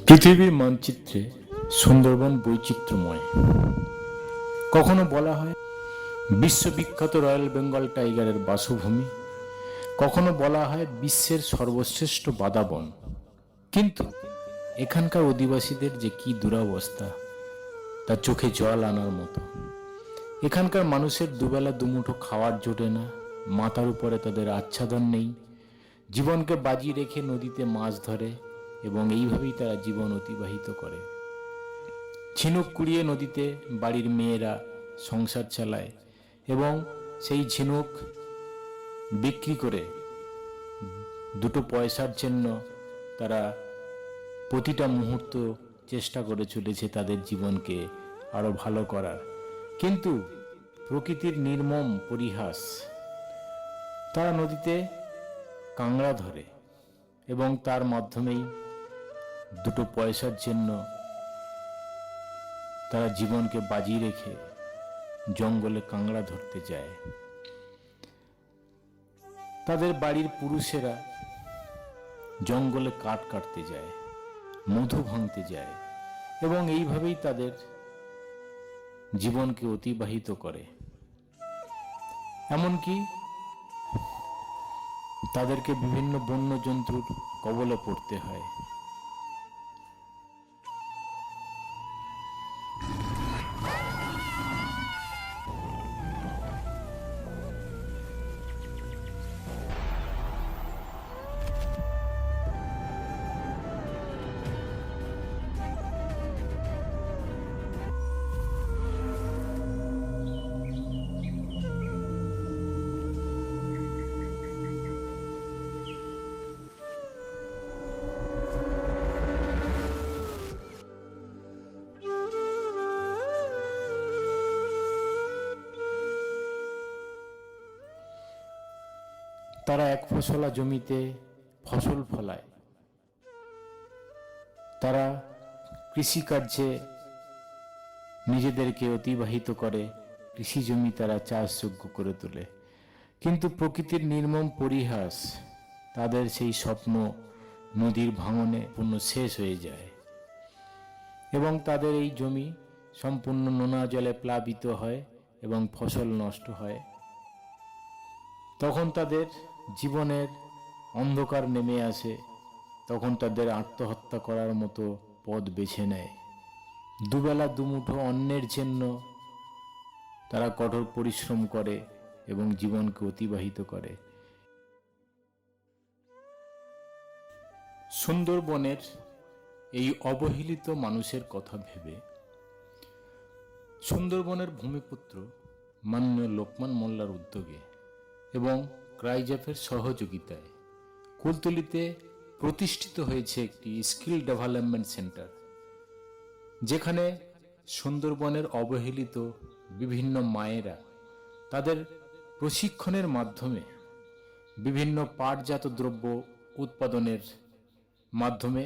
পৃথিবীর মানচিত্রে সুন্দরবন বৈচিত্র্যময়। কখনো বলা হয় বিশ্ববিখ্যাত রয়্যাল বেঙ্গল টাইগারের বাসভূমি, কখনো বলা হয় বিশ্বের সর্বশ্রেষ্ঠ বাদাবন। কিন্তু এখানকার অধিবাসীদের যে কি দুরবস্থা, তা চোখে জল আনার মতো। এখানকার মানুষের দুবেলা দুমুঠো খাওয়ার জোটে না, মাথার উপরে তাদের আচ্ছাদন নেই। জীবনকে বাজি রেখে নদীতে মাছ ধরে এবং এইভাবেই তারা জীবন অতিবাহিত করে। ঝিনুক কুড়িয়ে নদীতে বাড়ির মেয়েরা সংসার চালায় এবং সেই ঝিনুক বিক্রি করে দুটো পয়সার জন্য তারা প্রতিটা মুহূর্ত চেষ্টা করে চলেছে তাদের জীবনকে আরো ভালো করার। কিন্তু প্রকৃতির নির্মম পরিহাস, তারা নদীতে কাঁংড়া ধরে এবং তার মাধ্যমেই দুটো পয়সার জন্য তারা জীবনকে বাজি রেখে জঙ্গলে কাঁংড়া ধরতে যায়। তাদের বাড়ির পুরুষেরা জঙ্গলে কাঠ কাটতে যায়, মধু ভাঙতে যায় এবং এইভাবেই তাদের জীবনকে অতিবাহিত করে। এমনকি তাদেরকে বিভিন্ন বন্য জন্তুর কবলে পড়তে হয়। তারা এক ফসলা জমিতে ফসল ফলায়, তারা কৃষিকার্যে নিজেদেরকে অতিবাহিত করে, কৃষি জমি তারা চাষযোগ্য করে তোলে। কিন্তু প্রকৃতির নির্মম পরিহাস, তাদের সেই স্বপ্ন নদীর ভাঙনে পূর্ণ শেষ হয়ে যায় এবং তাদের এই জমি সম্পূর্ণ নোনা জলে প্লাবিত হয় এবং ফসল নষ্ট হয়। তখন তাদের জীবনের অন্ধকার নেমে আসে, তখন তাদের আত্মহত্যা করার মতো পথ বেছে নেয়। দুবেলা দুমুঠো অন্নের জন্য তারা কঠোর পরিশ্রম করে এবং জীবনকে অতিবাহিত করে। সুন্দরবনের এই অবহেলিত মানুষের কথা ভেবে সুন্দরবনের ভূমিপুত্র মাননীয় লোকমান মোল্লার উদ্যোগে এবং ক্রাইজাফের সহযোগিতায় কুলতলিতে প্রতিষ্ঠিত হয়েছে একটি স্কিল ডেভেলপমেন্ট সেন্টার, যেখানে সুন্দরবনের অবহেলিত বিভিন্ন মায়েরা তাদের প্রশিক্ষণের মাধ্যমে বিভিন্ন পাটজাত দ্রব্য উৎপাদনের মাধ্যমে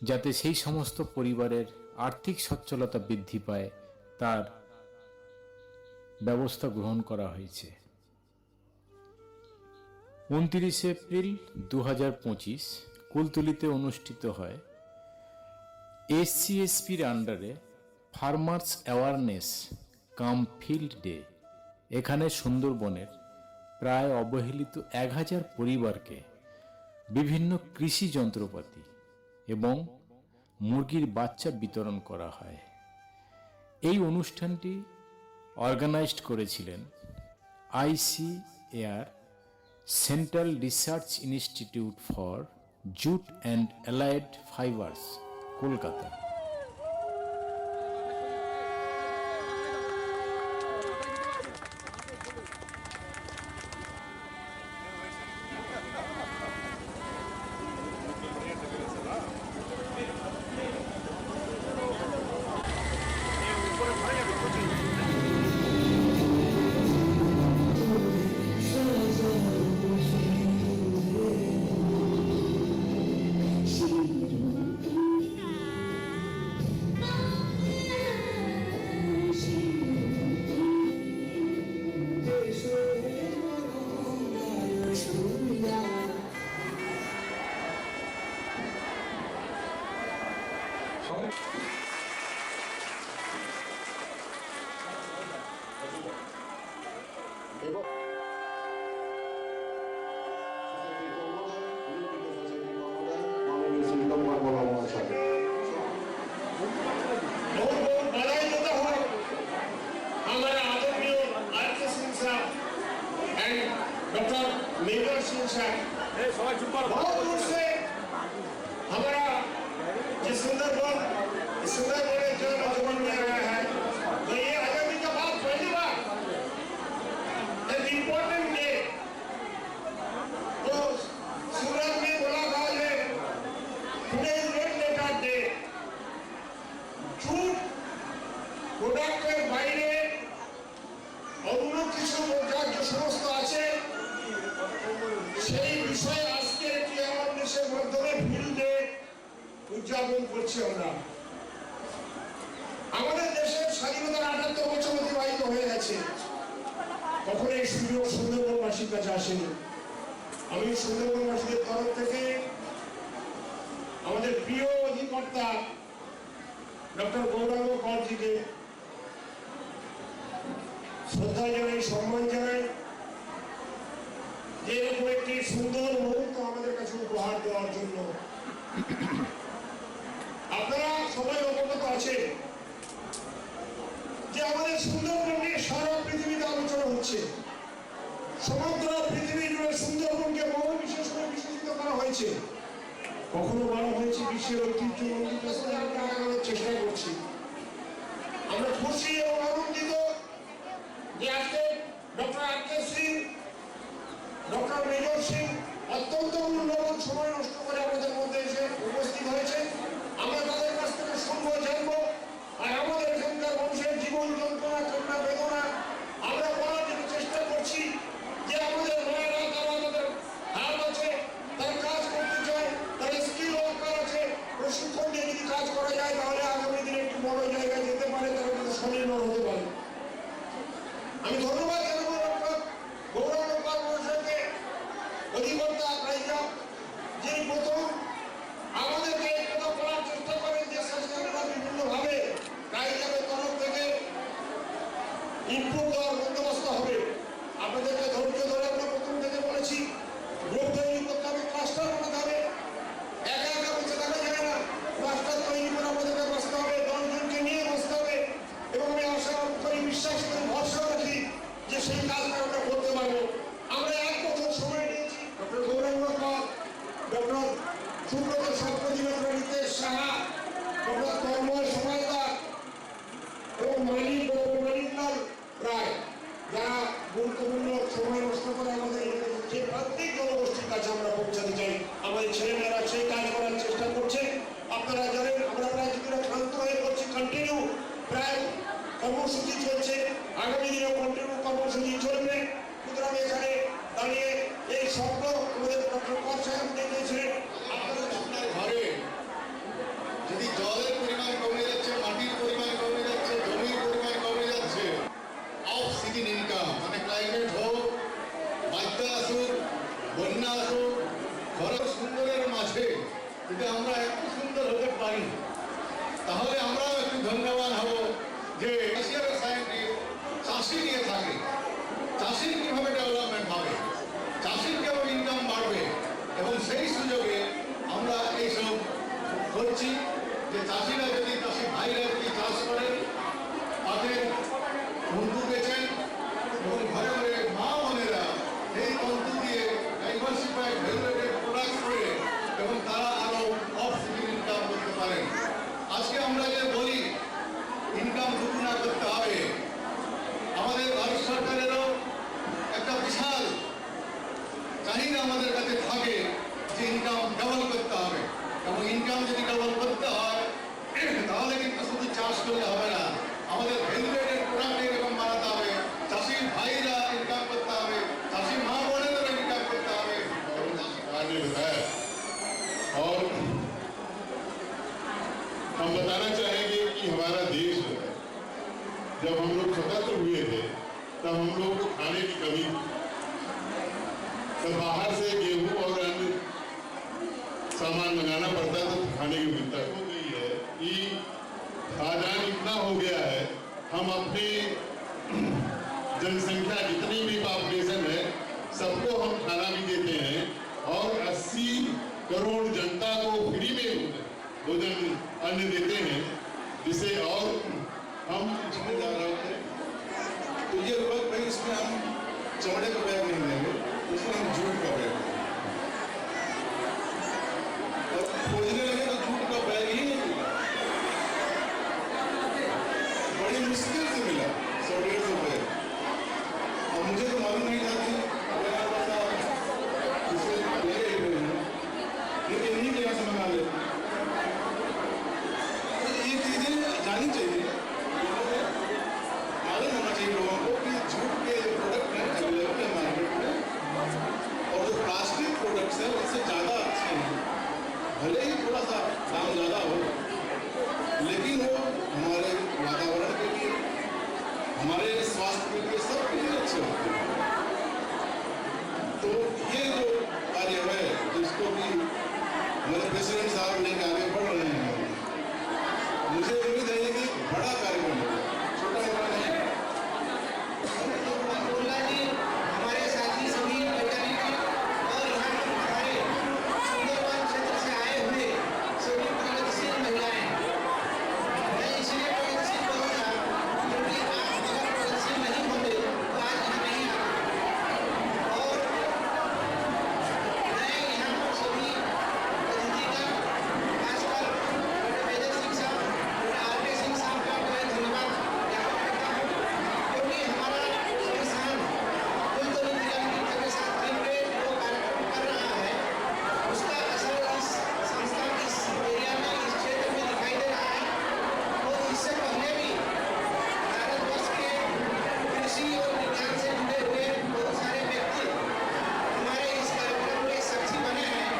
যাতে সেই সমস্ত পরিবারের আর্থিক সচ্ছলতা বৃদ্ধি পায় তার ব্যবস্থা গ্রহণ করা হয়েছে। 29 এপ্রিল 2025 কুলতলিতে অনুষ্ঠিত হয় SCSPর আন্ডারে ফার্মার্স অ্যাওয়ারনেস কাম ফিল্ড ডে। এখানে সুন্দরবনের প্রায় অবহেলিত 1000 পরিবারকে বিভিন্ন কৃষি যন্ত্রপাতি এবং মুরগির বাচ্চা বিতরণ করা হয়। এই অনুষ্ঠানটি অর্গানাইজড করেছিলেন ICAR, central research institute for jute and allied fibres, Kolkata. हमारा आदरणीय आर.के. सिंह साहब एंड डॉक्टर मेजर सिंह साहब बहुत दूर से हमारा जिस सुंदरबन जन आंदोलन में आया है, तो ये आजादी के बाद पहली बार एक इम्पोर्टेंट डे तो सूरत में बोला था है today is red letter day. झूठ প্রোডাক্টের বাইরে অন্য কিছু প্রোডাক্ট যে সমস্ত আছে সেই বিষয়ে আজকে একটি অ্যাওয়ারনেসের মাধ্যমে ফিল্ড ডে উদযাপন করছি আমরা। আমাদের দেশের স্বাধীনতার ৭৮ বছর অতিবাহিত হয়ে গেছে, কখনো এই সুযোগ সুন্দরবনবাসীর কাছে আসেনি। আমি সুন্দরবনবাসীদের তরফ থেকে আমাদের প্রিয় অধিকর্তা ডক্টর গৌরাঙ্গ করজিকে শ্রদ্ধা জানাই, সম্মান জানাই, যে এরকম একটি সুন্দর মুহূর্ত আমাদের কাছে উপহার দেওয়ার জন্য। আপনারা সবাই অবগত আছেন যে আমাদের সুন্দরবন নিয়ে সারা পৃথিবীতে আলোচনা হচ্ছে। সমগ্র পৃথিবী জুড়ে সুন্দরবনকে বহু বিশেষ করে বিশেষিত করা হয়েছে। কখনো বলা হয়েছে বিশ্বের ঐতিহ্যমণ্ডিত স্থানে আমরা আগানোর চেষ্টা করছি। আমরা খুশি এবং আনন্দিত যে আজকে doctor R K. Singh, doctor major Singh অত্যন্ত মূল্যবান সময় নষ্ট করে আমাদের মধ্যে এসে উপস্থিত হয়েছে। আমরা তাদের কাছ থেকে শুনবো, জানবো, আর আমাদের এখানকার মানুষের জীবন যন্ত্রণা, কান্না বেদনা আমরা বলার জন্য চেষ্টা করছি যে আমাদের মায়েরা তারা আমাদের হাত আছে, তারা কাজ করতে চায়, তারা স্কিল ওয়ার্কার আছে, প্রশিক্ষণ দিয়ে যদি কাজ করা যায় তাহলে আগামী দিনে একটু বড় জায়গায় যেতে পারে, তারা কিন্তু স্বনির্ভর হতে পারে। আমি ধন্যবাদ জানাবো ডক্টর গৌরাঙ্গ মহাশয়কে, অধিকর্তা রাইজা, যিনি প্রথম আমাদেরকে কথা বলার চেষ্টা করেন যে স্বাস্থ্যসেবা বিভিন্নভাবে রাইজাবের তরফ থেকে ইনপুট দেওয়ার বন্দোবস্ত হবে। আপনাদেরকে ধৈর্য ধরে আমরা প্রথম থেকে বলেছি গ্রুপ তৈরি করতে হবে, ক্লাস্টার বানাতে হবে, একা একা বসে থাকা যায় না, ক্লাস্টার তৈরি করে আমাদেরকে বসতে হবে, 10 জনকে নিয়ে বসতে হবে। এবং আমি আশা করি, বিশ্বাস করি, ভরসা রাখি যে সেই কাজটা আমরা করতে পারবো। আমরা 1 বছর সময় নিয়েছি। Doctor Gauranga Kar, doctor Subrata Satyaji, doctor Ritesh Saha, doctor Tanmay Samaddar এবং মানিকলাল রায়, যারা গুরুত্বপূর্ণ সময় নষ্ট করে আমাদের যে প্রত্যেক জনগোষ্ঠীর কাছে আমরা পৌঁছাতে চাই। আমাদের ছেলেমেয়েরা সেই কাজ করার চেষ্টা করছে। আপনারা জানেন আমরা প্রায় কিছুটা ক্লান্ত হয়ে পড়ছি। কন্টিনিউ প্রায় কর্মসূচি চলছে, আগামী দিনে কন্টিনিউ কর্মসূচি চলবে। সুতরাং এখানে দাঁড়িয়ে এই স্বপ্ন আমাদের ডক্টর কর সাহেব দেখিয়েছিলেন। আপনার ঘরে যদি জলের পরিমাণ কমে যাচ্ছে, মাটির পরিমাণ কমে যাচ্ছে, জমির পরিমাণ কমে যাচ্ছে, অফ সিজন ইনকাম মানে ক্লাইমেট হোক, বাত্যা আসুক, বন্যা আসুক, ঘরের সুন্দরের মাঝে যদি আমরা একটু সুন্দর হতে পারি তাহলে আমরাও একটু ধন্যবান হব যে এশিয়ার সায়েন্টিস্ট চাষি নিয়ে থাকে। চাষির কীভাবে ডেভেলপমেন্ট হবে, চাষির কীভাবে ইনকাম বাড়বে, এবং সেই সুযোগে আমরা এইসব করছি যে চাষিরা যদি, চাষি ভাইরা যদি চাষ করেন, পাটের তন্তু বেচেন এবং ঘরে ঘরে মা বোনেরা এই তন্তু দিয়ে ডাইভার্সিফাইড ভ্যালুয়েটেড প্রোডাক্ট করে এবং তারা আরও অফ সিজন ইনকাম করতে পারেন। আজকে আমরা যে বলি ইনকাম দুগুণা করতে হবে, আমাদের ভারত সরকারেরও একটা বিশাল চাহিদা আমাদের কাছে থাকে যে ইনকাম ডাবল করতে হবে। এবং ইনকাম যদি ডাবল করতে হয় তাহলে কিন্তু শুধু চাষ করলে হবে না, আমাদের ভ্যালুয়েটেড প্রোডাক্ট এরকম বানাতে হবে, চাষির ভাইরা ইনকাম করতে হবে, চাষির মা বোনেদেরও ইনকাম করতে হবে। और हम बताना चाहेंगे कि हमारा देश जब हम लोग स्वतंत्र हुए थे तब हम लोग को खाने की कमी थी, तो बाहर से गेहूं और अन्य सामान मंगाना पड़ता था, खाने की मिलता हो गई है। कि खाद्यान्न इतना हो गया है, हम अपनी जनसंख्या जितनी भी पॉपुलेशन है सबको हम खाना भी देते हैं और 80 करोड़ जनता को फ्री में भोजन अन्न देते हैं, जिसे और हम इसमें जा रहे थे तो ये लोग भाई इसमें हम चमड़े का बैग नहीं लेंगे, इसमें हम जूट का बैग लेंगे। और खोजने लगे तो जूट का बैग ही नहीं मिला, बड़ी मुश्किल से मिला 100-150 बैग। और मुझे तो मालूम नहीं था कि लेकिन इन्हीं के यहाँ से मंगा लेते। ये चीजें जानी चाहिए, मालूम होना चाहिए लोगों को कि जूट के जो प्रोडक्ट हैं अवेलेबल है मार्केट में, और जो प्लास्टिक प्रोडक्ट्स हैं उससे ज़्यादा अच्छे हैं। भले ही थोड़ा सा दाम ज़्यादा हो, लेकिन वो हमारे वातावरण के लिए, हमारे स्वास्थ्य के लिए, सबके लिए अच्छे होते हैं। तो ये जो कार्य है जिसको भी हमारे प्रेसिडेंट साहब लेके आगे बढ़ रहे हैं, मुझे उम्मीद है कि बड़ा कार्यक्रम होगा, छोटा मोटा नहीं। हमारे साथी सभी वैज्ञानिक और यहाँ हमारे सुंदरवन क्षेत्र से आए हुए सभी प्रगतिशील महिलाएं, मैं इसलिए प्रगतिशील बोलूँगा क्योंकि आप अगर प्रगतिशील नहीं होते तो आज यहाँ नहीं आते। और मैं यहाँ सभी अतिथिगण, खासकर डॉक्टर मेजर सिंह साहब, डॉक्टर आर.के. सिंह साहब का मैं धन्यवाद ज्ञापन करता हूँ, क्योंकि हमारा संस्थान कुलतोली जिला की के साथ मिलकर जो कार्यक्रम कर रहा है उसका असर इस संस्थान इस एरिया में, इस क्षेत्र में दिखाई दे रहा है। और इससे पहले भी भारतवर्ष के कृषि और विज्ञान से जुड़े हुए बहुत सारे व्यक्ति हमारे इस कार्यक्रम के साक्षी बने हैं।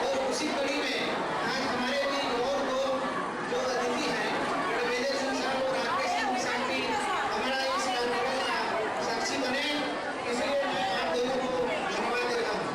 और उसी कड़ी में आज हमारे भी और दो जो अतिथि हैं डॉक्टर मेजर सिंह साहब और आर.के. सिंह साहब भी हमारा इस कार्यक्रम का साक्षी बने, इसलिए मैं आप दोनों को धन्यवाद देता हूँ।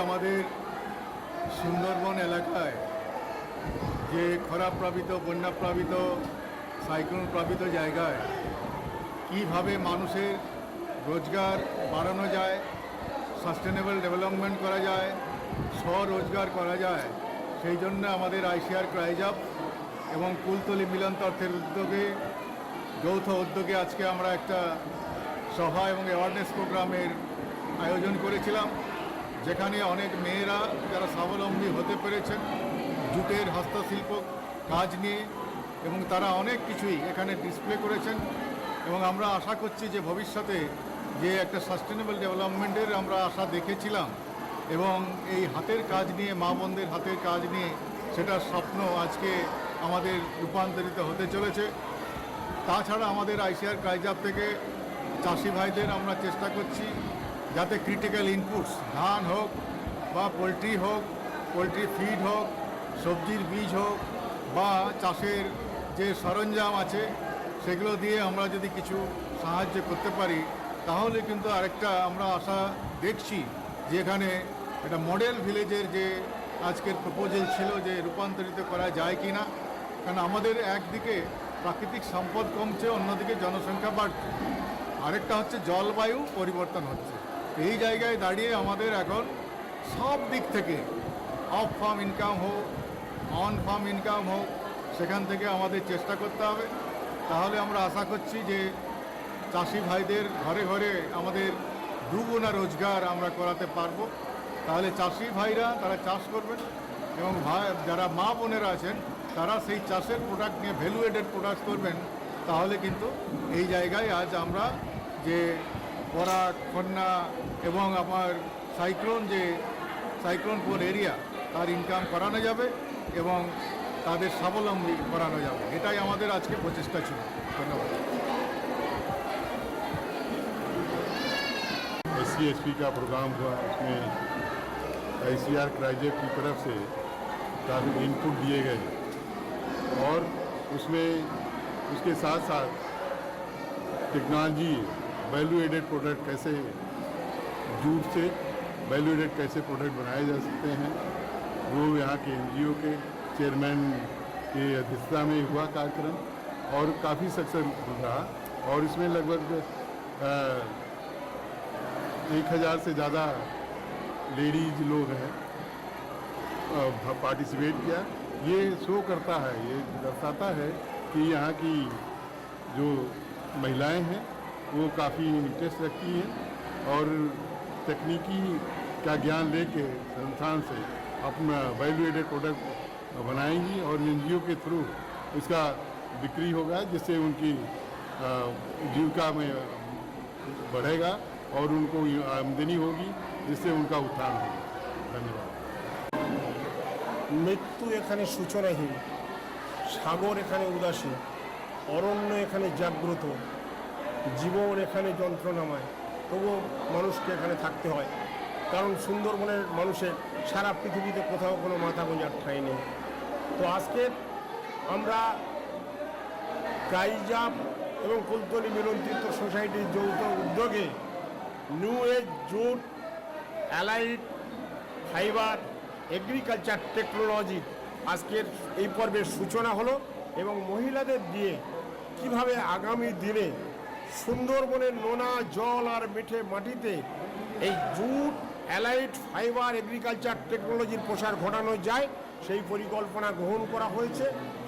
আমাদের সুন্দরবন এলাকায় যে খরাপ্লাবিত, বন্যাপ্লাবিত, সাইক্লোন প্লাবিত জায়গায় কিভাবে মানুষের রোজগার বাড়ানো যায়, সাস্টেনেবল ডেভেলপমেন্ট করা যায়, স্বরোজগার করা যায়, সেই জন্য আমাদের আইসিআর ক্রাইজাপ এবং কুলতলি মিলন তর্থের উদ্যোগে, যৌথ উদ্যোগে আজকে আমরা একটা সভা এবং অ্যাওয়ারনেস প্রোগ্রামের আয়োজন করেছিলাম, যেখানে অনেক মেয়েরা যারা স্বাবলম্বী হতে পেরেছেন জুটের হস্তশিল্প কাজ নিয়ে, এবং তারা অনেক কিছুই এখানে ডিসপ্লে করেছেন। এবং আমরা আশা করছি যে ভবিষ্যতে যে একটা সাস্টেনেবল ডেভেলপমেন্টের আমরা আশা দেখেছিলাম এবং এই হাতের কাজ নিয়ে, মা বোনদের হাতের কাজ নিয়ে, সেটার স্বপ্ন আজকে আমাদের রূপান্তরিত হতে চলেছে। তাছাড়া আমাদের আইসিআর ক্রাইজাপ থেকে চাষি ভাইদের আমরা চেষ্টা করছি যাতে ক্রিটিক্যাল ইনপুটস, ধান হোক বা পোলট্রি হোক, পোলট্রি ফিড হোক, সবজির বীজ হোক বা চাষের যে সরঞ্জাম আছে সেগুলো দিয়ে আমরা যদি কিছু সাহায্য করতে পারি, তাহলে কিন্তু আরেকটা আমরা আশা দেখছি যে এখানে একটা মডেল ভিলেজের যে আজকের প্রপোজাল ছিল যে রূপান্তরিত করা যায় কি না। কারণ আমাদের একদিকে প্রাকৃতিক সম্পদ কমছে, অন্যদিকে জনসংখ্যা বাড়ছে, আরেকটা হচ্ছে জলবায়ু পরিবর্তন হচ্ছে। এই জায়গায় দাঁড়িয়ে আমাদের এখন সব দিক থেকে অফ ফার্ম ইনকাম হোক, অন ফার্ম ইনকাম হোক, সেখান থেকে আমাদের চেষ্টা করতে হবে। তাহলে আমরা আশা করছি যে চাষি ভাইদের ঘরে ঘরে আমাদের দুগুণা রোজগার আমরা করাতে পারবো। তাহলে চাষি ভাইরা তারা চাষ করবেন এবং যারা মা বোনেরা আছেন তারা সেই চাষের প্রোডাক্ট নিয়ে ভ্যালু এডেড প্রোডাক্ট করবেন। তাহলে কিন্তু এই জায়গায় আজ আমরা যে বরাক, খন্না এবং আমার সাইক্লোন পোর এরিয়া তার ইনকাম করানো যাবে এবং তাদের স্বাবলম্বী করানো যাবে। এটাই আমাদের আজকে প্রচেষ্টা ছিল। ধন্যবাদ। SC/ST का प्रोग्राम हुआ, उसमें ICR क्राइजेप की तरफ से काफ़ी इनपुट दिए गए और उसमें उसके साथ साथ टेक्नोलॉजी, वैल्यू एडेड प्रोडक्ट कैसे, जूट से वैल्यू एडेड कैसे प्रोडक्ट बनाए जा सकते हैं, वो यहाँ के NGO के चेयरमैन की अध्यक्षता में हुआ कार्यक्रम और काफ़ी सक्सेसफुल रहा। और इसमें लगभग 1000 से ज़्यादा लेडीज लोग हैं पार्टिसिपेट किया। ये शो करता है, ये दर्शाता है कि यहाँ की जो महिलाएं हैं वो काफ़ी इंटरेस्ट रखती हैं और तकनीकी का ज्ञान लेके संस्थान से अपना वैल्यू एडेड प्रोडक्ट बनाएंगी और NGO के थ्रू उसका बिक्री होगा, जिससे उनकी जीविका में बढ़ेगा और उनको आमदनी होगी, जिससे उनका उत्थान होगा। धन्यवाद। মৃত্যু এখানে সূচনাহীন, সাগর এখানে উদাসীন, অরণ্য এখানে জাগ্রত, জীবন এখানে যন্ত্রণাময়, তবুও মানুষকে এখানে থাকতে হয়। কারণ সুন্দরবনের মানুষের সারা পৃথিবীতে কোথাও কোনো মাথা গোঁজার ঠাঁই নেই। তো আজকে আমরা কাইজাপ এবং কুলতলি মিলন তীর্থ সোসাইটির যৌথ উদ্যোগে new age jute allied fibre agriculture technology আজকের এই পর্বের সূচনা হলো এবং মহিলাদের দিয়ে কিভাবে আগামী দিনে সুন্দরবনের নোনা জল আর মিঠে মাটিতে এই জুট অ্যালাইড ফাইবার এগ্রিকালচার টেকনোলজির প্রসার ঘটানো যায় সেই পরিকল্পনা গ্রহণ করা হয়েছে।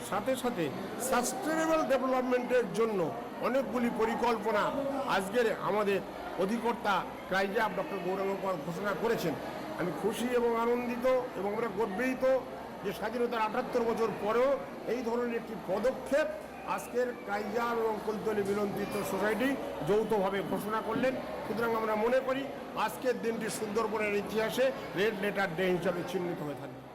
সাথে সাথে সাস্টেনেবল ডেভেলপমেন্টের জন্য অনেকগুলি পরিকল্পনা আজকের আমাদের অধিকর্তা কাইজাপ ডক্টর গৌরাঙ্গ কর ঘোষণা করেছেন। আমি খুশি এবং আনন্দিত এবং আমরা গর্বিত যে স্বাধীনতার ৭৮ বছর পরেও এই ধরনের একটি পদক্ষেপ আজকের কাইজাপ এবং কুলতলি মিলন তীর্থ সোসাইটি যৌথভাবে ঘোষণা করলেন। সুতরাং আমরা মনে করি আজকের দিনটি সুন্দরবনের ইতিহাসে রেড লেটার ডে হিসাবে চিহ্নিত হয়ে থাকবে।